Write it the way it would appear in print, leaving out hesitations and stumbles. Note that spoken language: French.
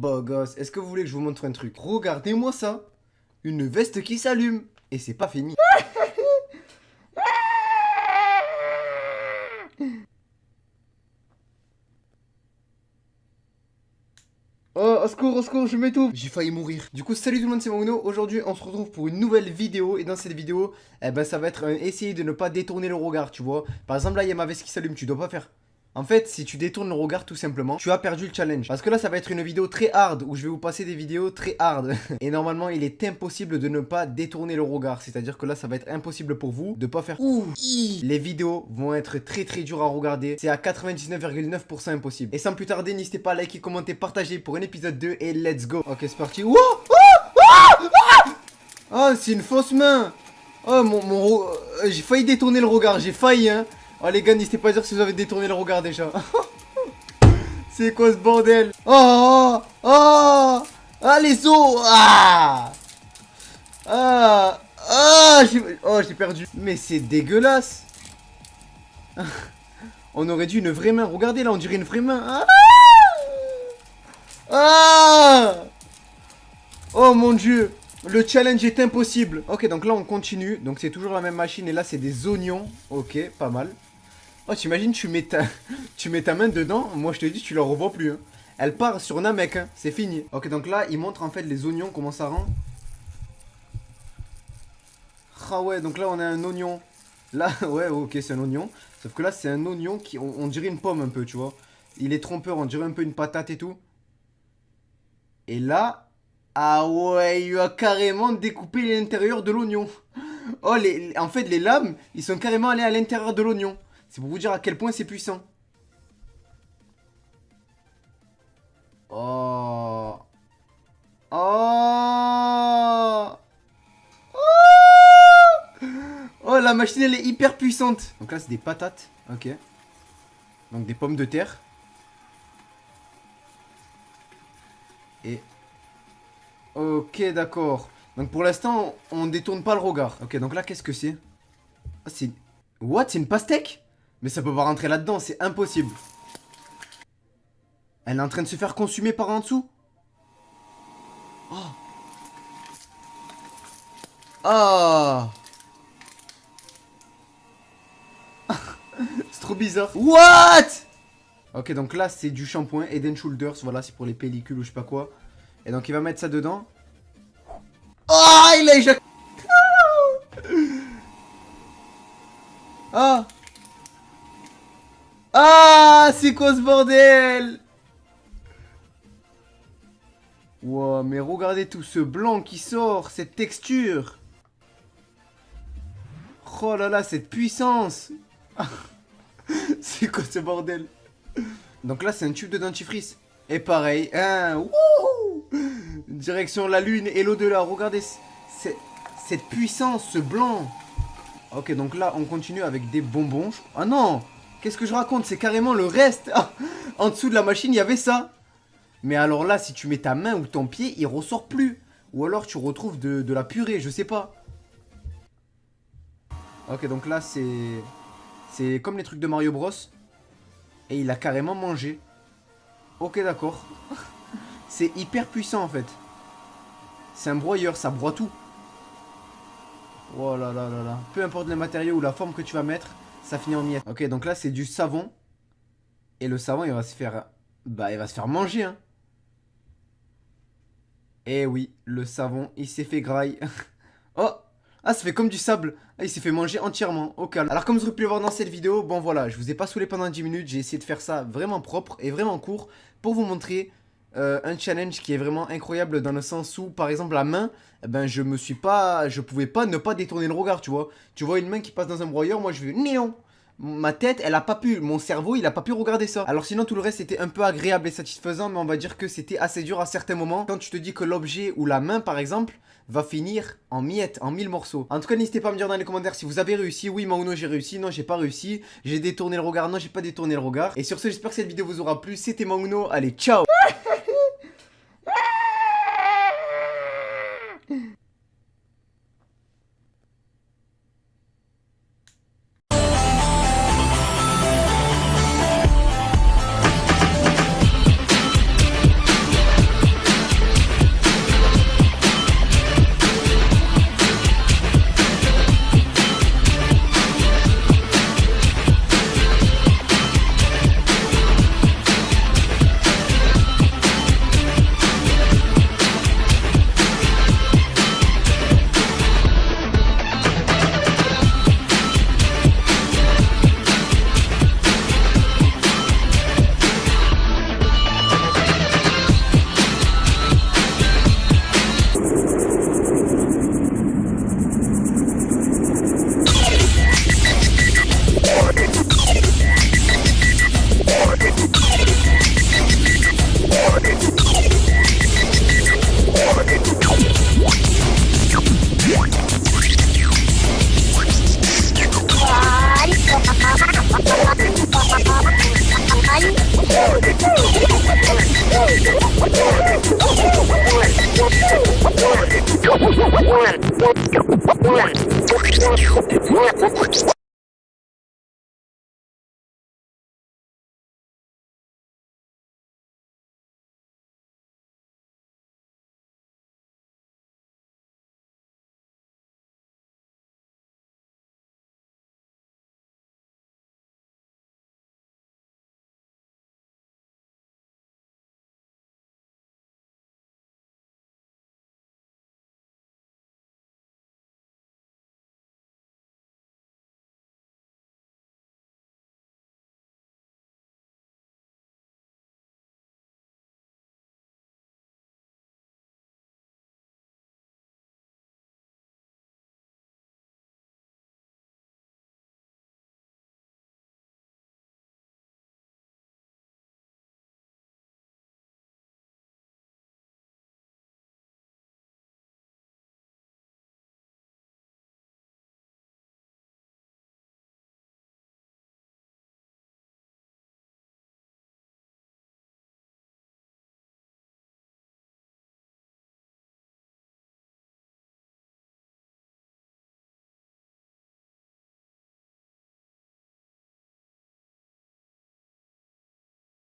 Bon gosse, est-ce que vous voulez que je vous montre un truc? Regardez-moi ça. Une veste qui s'allume. Et c'est pas fini. Oh, au secours, je m'étouffe. J'ai failli mourir. Du coup, salut tout le monde, c'est Mauno. Aujourd'hui, on se retrouve pour une nouvelle vidéo. Et dans cette vidéo, ça va être essayer de ne pas détourner le regard, tu vois. Par exemple, là, il y a ma veste qui s'allume, tu dois pas faire. En fait, si tu détournes le regard, tout simplement, tu as perdu le challenge. Parce que là, ça va être une vidéo très hard, où je vais vous passer des vidéos très hard. Et normalement, il est impossible de ne pas détourner le regard. C'est-à-dire que là, ça va être impossible pour vous de pas faire ouh, les vidéos vont être très très dures à regarder. C'est à 99,9% impossible. Et sans plus tarder, n'hésitez pas à liker, commenter, partager pour un épisode 2 et let's go. Ok, c'est parti. Wow, oh, c'est une fausse main. Oh, j'ai failli détourner le regard, j'ai failli, hein. Oh les gars, n'hésitez pas à dire si vous avez détourné le regard déjà. C'est quoi ce bordel? Oh, ah les os. J'ai perdu. Mais c'est dégueulasse. On aurait dû une vraie main. Regardez là, on dirait une vraie main. Oh mon dieu. Le challenge est impossible. Ok, donc là on continue. Donc c'est toujours la même machine et là c'est des oignons. Ok, pas mal. Oh, t'imagines, tu mets ta main dedans, moi je te dis, tu la revois plus. Hein. Elle part sur Namek, hein. C'est fini. Ok, donc là, il montre en fait les oignons, comment ça rend. Ah ouais, donc là on a un oignon. Là, ouais, ok, c'est un oignon. Sauf que là, c'est un oignon qui, on dirait une pomme un peu, tu vois. Il est trompeur, on dirait un peu une patate et tout. Et là, ah ouais, il a carrément découpé l'intérieur de l'oignon. Oh, en fait, les lames, ils sont carrément allés à l'intérieur de l'oignon. C'est pour vous dire à quel point c'est puissant. Oh. Oh. Oh, la machine, elle est hyper puissante. Donc là, c'est des patates. Ok. Donc des pommes de terre. Et... ok, d'accord. Donc pour l'instant, on détourne pas le regard. Ok, donc là, qu'est-ce que c'est? Oh, c'est... what? C'est une pastèque? Mais ça peut pas rentrer là-dedans, c'est impossible. Elle est en train de se faire consumer par en dessous. Oh. Ah. C'est trop bizarre. What? Ok, donc là, c'est du shampoing Head and Shoulders. Voilà, c'est pour les pellicules ou je sais pas quoi. Et donc, il va mettre ça dedans. Oh, il a éjaculé. Ah. Ah, c'est quoi ce bordel? Wow, mais regardez tout ce blanc qui sort, cette texture. Oh là là, cette puissance. C'est quoi ce bordel? Donc là, c'est un tube de dentifrice. Et pareil, hein, wouh, direction la lune et l'au-delà. Regardez cette puissance, ce blanc. Ok, donc là, on continue avec des bonbons. Ah non, qu'est-ce que je raconte? C'est carrément le reste. En dessous de la machine, il y avait ça. Mais alors là, si tu mets ta main ou ton pied, il ressort plus. Ou alors tu retrouves de la purée, je sais pas. Ok, donc là, c'est comme les trucs de Mario Bros. Et il a carrément mangé. Ok, d'accord. C'est hyper puissant, en fait. C'est un broyeur, ça broie tout. Oh là là là là. Peu importe les matériaux ou la forme que tu vas mettre, ça finit en miettes. Ok, donc là, c'est du savon. Et le savon, il va se faire... bah, il va se faire manger, hein. Eh oui, le savon, il s'est fait graille. Oh! Ah, ça fait comme du sable. Ah, il s'est fait manger entièrement, au calme. Alors comme vous aurez pu le voir dans cette vidéo, bon voilà, je vous ai pas saoulé pendant 10 minutes. J'ai essayé de faire ça vraiment propre et vraiment court pour vous montrer un challenge qui est vraiment incroyable dans le sens où, par exemple, la main, eh ben je pouvais pas ne pas détourner le regard, tu vois. Tu vois une main qui passe dans un broyeur, moi je vais néon. Ma tête, elle a pas pu, mon cerveau, il a pas pu regarder ça. Alors sinon tout le reste était un peu agréable et satisfaisant, mais on va dire que c'était assez dur à certains moments. Quand tu te dis que l'objet ou la main par exemple va finir en miettes, en 1000 morceaux. En tout cas, n'hésitez pas à me dire dans les commentaires si vous avez réussi. Oui, Mauno, j'ai réussi. Non, j'ai pas réussi. J'ai détourné le regard. Non, j'ai pas détourné le regard. Et sur ce, j'espère que cette vidéo vous aura plu. C'était Mauno. Allez, ciao.